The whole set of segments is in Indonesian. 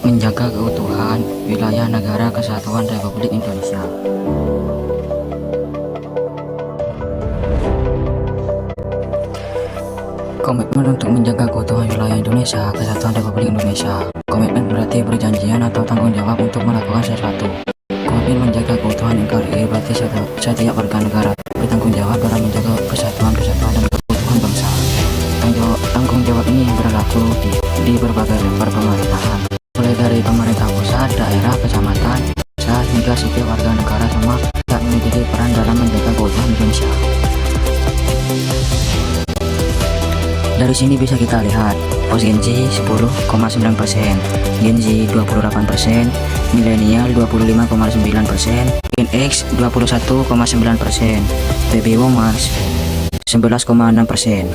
menjaga keutuhan wilayah negara kesatuan Republik Indonesia. Komitmen untuk menjaga keutuhan wilayah Indonesia kesatuan Republik Indonesia. Komitmen berarti perjanjian atau tanggung jawab untuk melakukan sesuatu. Komitmen menjaga keutuhan NKRI berarti setiap warga negara bertanggung jawab dalam menjaga kesatuan dan keutuhan bangsa. Tanggung jawab ini berlaku di berbagai level pemerintahan, mulai dari pemerintah pusat, daerah, kecamatan, desa, hingga setiap warga negara semua tak memiliki peran dalam menjaga keutuhan Indonesia. Dari sini bisa kita lihat, pos Gen Z 10,9%, Gen Z 28%, milenial 25,9%, Gen X 21,9%, baby boomers 11,6%,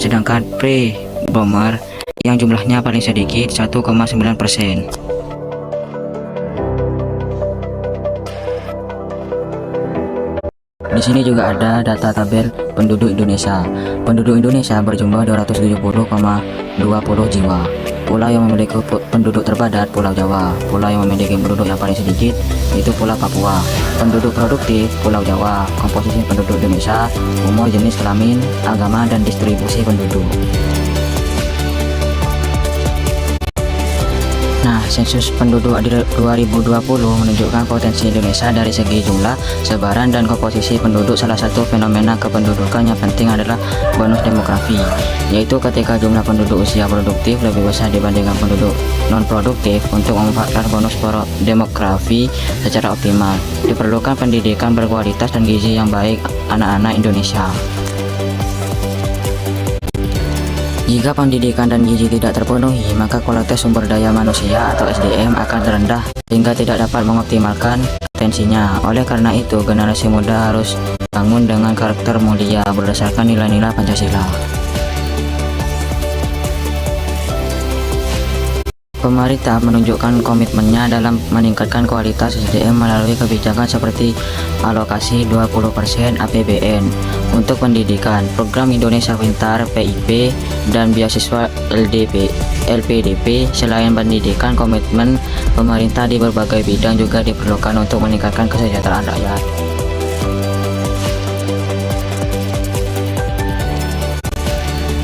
sedangkan pre-boomer yang jumlahnya paling sedikit 1,9%. Di sini juga ada data tabel penduduk Indonesia. Penduduk Indonesia berjumlah 270,20 jiwa. Pulau yang memiliki penduduk terpadat Pulau Jawa. Pulau yang memiliki penduduk yang paling sedikit yaitu Pulau Papua. Penduduk produktif Pulau Jawa. Komposisi penduduk Indonesia, umur, jenis kelamin, agama, dan distribusi penduduk. Nah, sensus penduduk di 2020 menunjukkan potensi Indonesia dari segi jumlah, sebaran, dan komposisi penduduk. Salah satu fenomena kependudukan yang penting adalah bonus demografi, yaitu ketika jumlah penduduk usia produktif lebih besar dibandingkan penduduk non-produktif. Untuk memanfaatkan bonus demografi secara optimal, diperlukan pendidikan berkualitas dan gizi yang baik anak-anak Indonesia. Jika pendidikan dan gizi tidak terpenuhi, maka kualitas sumber daya manusia atau SDM akan rendah hingga tidak dapat mengoptimalkan potensinya. Oleh karena itu, generasi muda harus bangun dengan karakter mulia berdasarkan nilai-nilai Pancasila. Pemerintah menunjukkan komitmennya dalam meningkatkan kualitas SDM melalui kebijakan seperti alokasi 20% APBN untuk pendidikan, program Indonesia Pintar (PIP), dan beasiswa LPDP. Selain pendidikan, komitmen pemerintah di berbagai bidang juga diperlukan untuk meningkatkan kesejahteraan rakyat.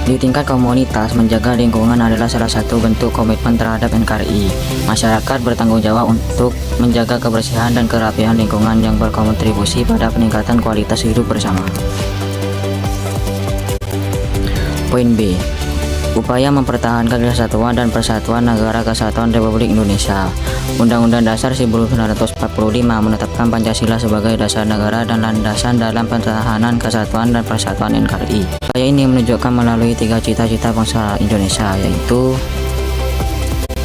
Di tingkat komunitas, menjaga lingkungan adalah salah satu bentuk komitmen terhadap NKRI. Masyarakat bertanggung jawab untuk menjaga kebersihan dan kerapihan lingkungan yang berkontribusi pada peningkatan kualitas hidup bersama. Poin B. Upaya mempertahankan kesatuan dan persatuan negara kesatuan Republik Indonesia. Undang-Undang Dasar 1945 menetapkan Pancasila sebagai dasar negara dan landasan dalam pertahanan kesatuan dan persatuan NKRI. Upaya ini menunjukkan melalui 3 cita-cita bangsa Indonesia, yaitu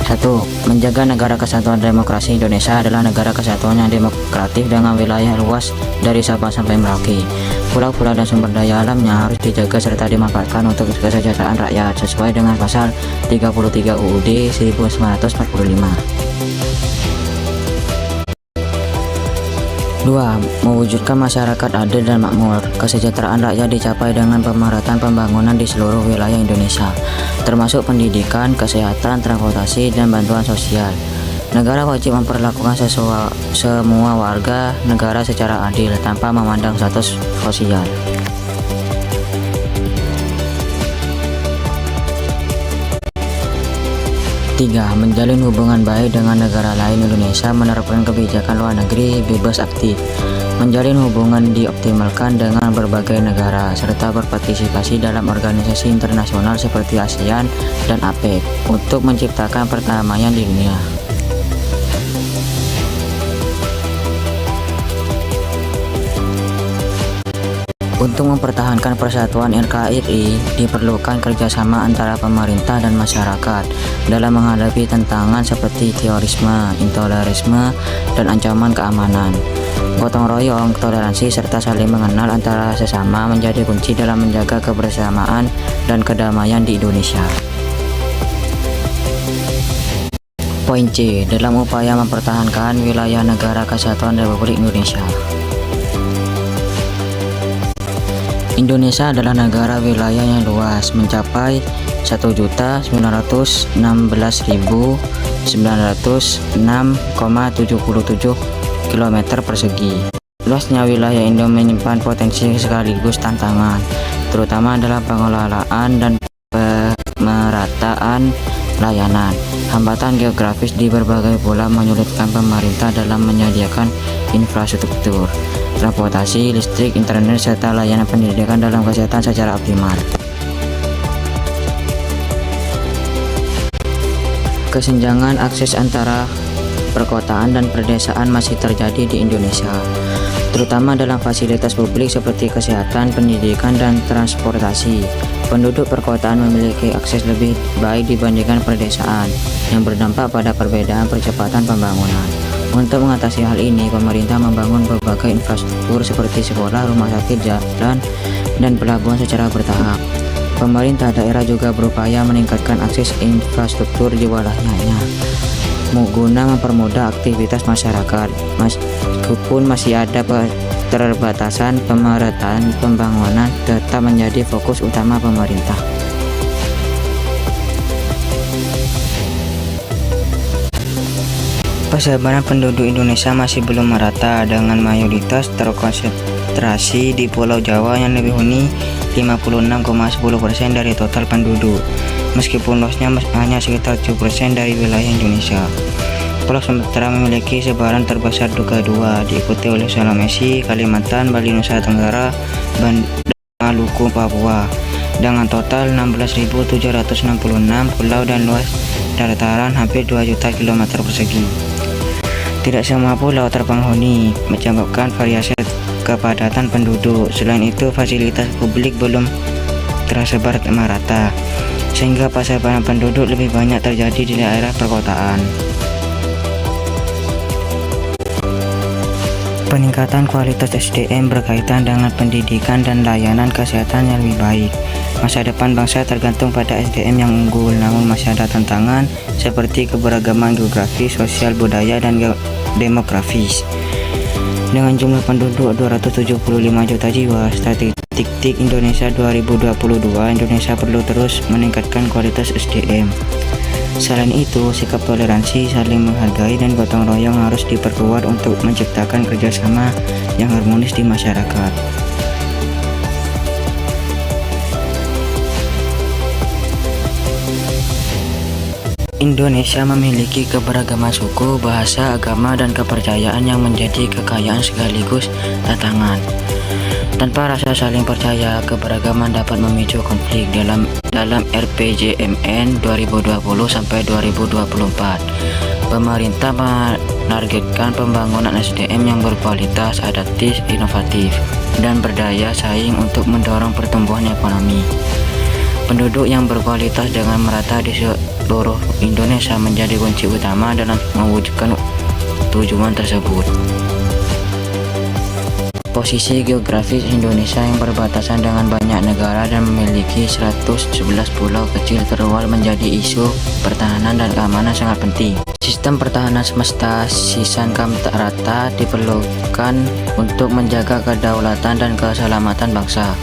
1. Menjaga negara kesatuan demokrasi. Indonesia adalah negara kesatuan yang demokratis dengan wilayah luas dari Sabang sampai Merauke. Pulau-pulau dan sumber daya alamnya harus dijaga serta dimanfaatkan untuk kesejahteraan rakyat sesuai dengan pasal 33 UUD 1945. 2. Mewujudkan masyarakat adil dan makmur. Kesejahteraan rakyat dicapai dengan pemerataan pembangunan di seluruh wilayah Indonesia, termasuk pendidikan, kesehatan, transportasi, dan bantuan sosial. Negara wajib memperlakukan semua warga negara secara adil tanpa memandang status sosial. 3. Menjalin hubungan baik dengan negara lain. Indonesia menerapkan kebijakan luar negeri bebas aktif. Menjalin hubungan dioptimalkan dengan berbagai negara, serta berpartisipasi dalam organisasi internasional seperti ASEAN dan APEC untuk menciptakan perdamaian di dunia. Untuk mempertahankan persatuan NKRI, diperlukan kerjasama antara pemerintah dan masyarakat dalam menghadapi tantangan seperti terorisme, intoleransi, dan ancaman keamanan. Gotong royong, toleransi, serta saling mengenal antara sesama menjadi kunci dalam menjaga kebersamaan dan kedamaian di Indonesia. Poin C. Dalam upaya mempertahankan wilayah negara kesatuan Republik Indonesia. Indonesia adalah negara wilayah yang luas, mencapai 1.916.000 906,77 km persegi. Luasnya wilayah Indo menyimpan potensi sekaligus tantangan, terutama dalam pengelolaan dan pemerataan layanan. Hambatan geografis di berbagai pulau menyulitkan pemerintah dalam menyediakan infrastruktur, transportasi, listrik, internet, serta layanan pendidikan dalam kesehatan secara optimal. Kesenjangan akses antara perkotaan dan pedesaan masih terjadi di Indonesia, terutama dalam fasilitas publik seperti kesehatan, pendidikan, dan transportasi. Penduduk perkotaan memiliki akses lebih baik dibandingkan pedesaan, yang berdampak pada perbedaan percepatan pembangunan. Untuk mengatasi hal ini, pemerintah membangun berbagai infrastruktur seperti sekolah, rumah sakit, jalan, dan pelabuhan secara bertahap. Pemerintah daerah juga berupaya meningkatkan akses infrastruktur di wilayahnya, guna mempermudah aktivitas masyarakat. Meskipun masih ada keterbatasan, pemerataan pembangunan tetap menjadi fokus utama pemerintah. Persebaran penduduk Indonesia masih belum merata, dengan mayoritas terkonsentrasi di Pulau Jawa yang lebih huni 56,10% dari total penduduk, meskipun luasnya hanya sekitar 7% dari wilayah Indonesia. Pulau Sumatera memiliki sebaran terbesar kedua, diikuti oleh Sulawesi, Kalimantan, Bali, Nusa Tenggara, dan Maluku, Papua, dengan total 16.766 pulau dan luas dataran hampir 2 juta km persegi. Tidak semua pulau terpenghuni, menyebabkan variasi kepadatan penduduk. Selain itu, fasilitas publik belum tersebar merata, sehingga persebaran penduduk lebih banyak terjadi di daerah perkotaan. Peningkatan kualitas SDM berkaitan dengan pendidikan dan layanan kesehatan yang lebih baik. Masa depan bangsa tergantung pada SDM yang unggul, namun masih ada tantangan seperti keberagaman geografis, sosial, budaya, dan demografis. Dengan jumlah penduduk 275 juta jiwa, statistik Indonesia 2022, Indonesia perlu terus meningkatkan kualitas SDM. Selain itu, sikap toleransi, saling menghargai, dan gotong royong harus diperkuat untuk menciptakan kerjasama yang harmonis di masyarakat. Indonesia memiliki keberagaman suku, bahasa, agama, dan kepercayaan yang menjadi kekayaan sekaligus tantangan. Tanpa rasa saling percaya, keberagaman dapat memicu konflik. Dalam RPJMN 2020-2024, pemerintah menargetkan pembangunan SDM yang berkualitas, adaptif, inovatif, dan berdaya saing untuk mendorong pertumbuhan ekonomi. Penduduk yang berkualitas dengan merata di seluruh Indonesia menjadi kunci utama dalam mewujudkan tujuan tersebut. Posisi geografis Indonesia yang berbatasan dengan banyak negara dan memiliki 111 pulau kecil terluar menjadi isu pertahanan dan keamanan sangat penting. Sistem pertahanan semesta Sisankam rata diperlukan untuk menjaga kedaulatan dan keselamatan bangsa.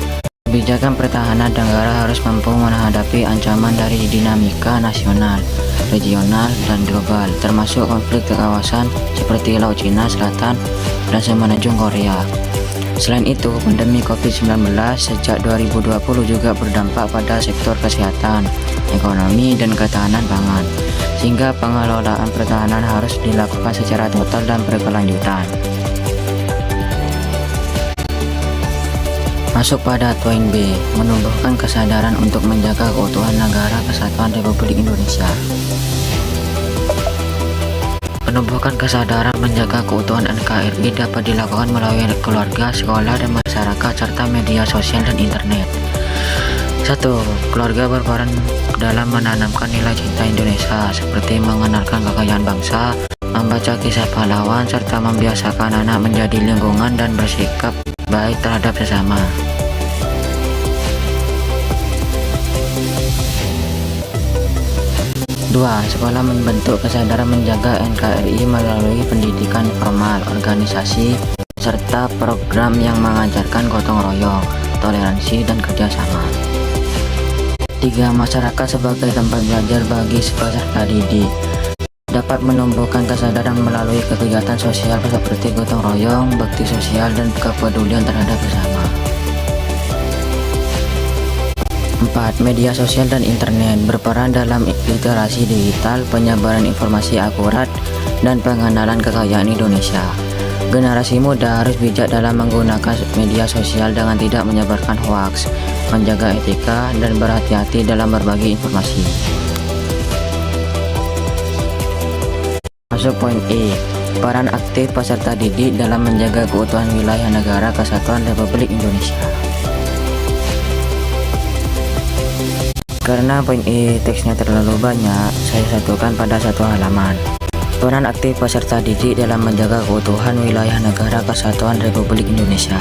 Kebijakan pertahanan negara harus mampu menghadapi ancaman dari dinamika nasional, regional, dan global, termasuk konflik di kawasan seperti Laut Cina Selatan dan Semenanjung Korea. Selain itu, pandemi COVID-19 sejak 2020 juga berdampak pada sektor kesehatan, ekonomi, dan ketahanan pangan, sehingga pengelolaan pertahanan harus dilakukan secara total dan berkelanjutan. Masuk pada poin B, menumbuhkan kesadaran untuk menjaga keutuhan Negara Kesatuan Republik Indonesia. Menumbuhkan kesadaran menjaga keutuhan NKRI dapat dilakukan melalui keluarga, sekolah, dan masyarakat, serta media sosial dan internet. 1. Keluarga berperan dalam menanamkan nilai cinta Indonesia, seperti mengenalkan kekayaan bangsa, membaca kisah pahlawan, serta membiasakan anak menjadi lingkungan dan bersikap baik terhadap sesama. 2. Sekolah membentuk kesadaran menjaga NKRI melalui pendidikan formal, organisasi, serta program yang mengajarkan gotong royong, toleransi, dan kerjasama. 3. Masyarakat sebagai tempat belajar bagi peserta didik dapat menumbuhkan kesadaran melalui kegiatan sosial seperti gotong royong, bakti sosial, dan kepedulian terhadap sesama. 4. Media sosial dan internet berperan dalam literasi digital, penyebaran informasi akurat, dan pengenalan kekayaan Indonesia. Generasi muda harus bijak dalam menggunakan media sosial dengan tidak menyebarkan hoaks, menjaga etika, dan berhati-hati dalam berbagi informasi. Masuk poin E. Peran aktif peserta didik dalam menjaga keutuhan wilayah negara kesatuan Republik Indonesia. Karena poin E teksnya terlalu banyak, saya satukan pada satu halaman. Peran aktif peserta didik dalam menjaga keutuhan wilayah negara kesatuan Republik Indonesia.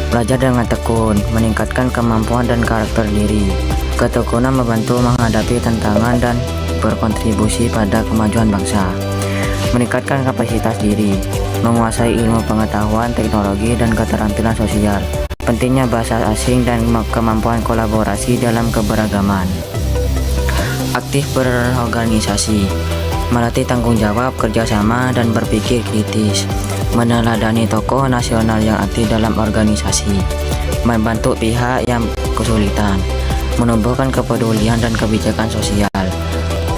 Belajar dengan tekun, meningkatkan kemampuan dan karakter diri. Ketekunan membantu menghadapi tantangan dan berkontribusi pada kemajuan bangsa. Meningkatkan kapasitas diri, menguasai ilmu pengetahuan, teknologi, dan keterampilan sosial. Pentingnya bahasa asing dan kemampuan kolaborasi dalam keberagaman. Aktif berorganisasi, melatih tanggung jawab, kerjasama, dan berpikir kritis. Meneladani tokoh nasional yang aktif dalam organisasi. Membantu pihak yang kesulitan. Menumbuhkan kepedulian dan kebijakan sosial.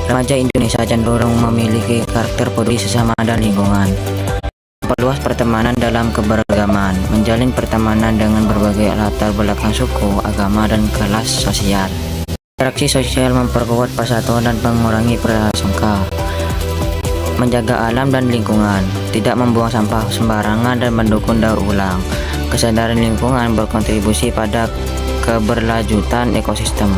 Remaja Indonesia cenderung memiliki karakter peduli sesama dan lingkungan. Perluas pertemanan dalam keberagaman, menjalin pertemanan dengan berbagai latar belakang suku, agama, dan kelas sosial. Interaksi sosial memperkuat persatuan dan mengurangi prasangka. Menjaga alam dan lingkungan, tidak membuang sampah sembarangan dan mendukung daur ulang. Kesadaran lingkungan berkontribusi pada keberlanjutan ekosistem.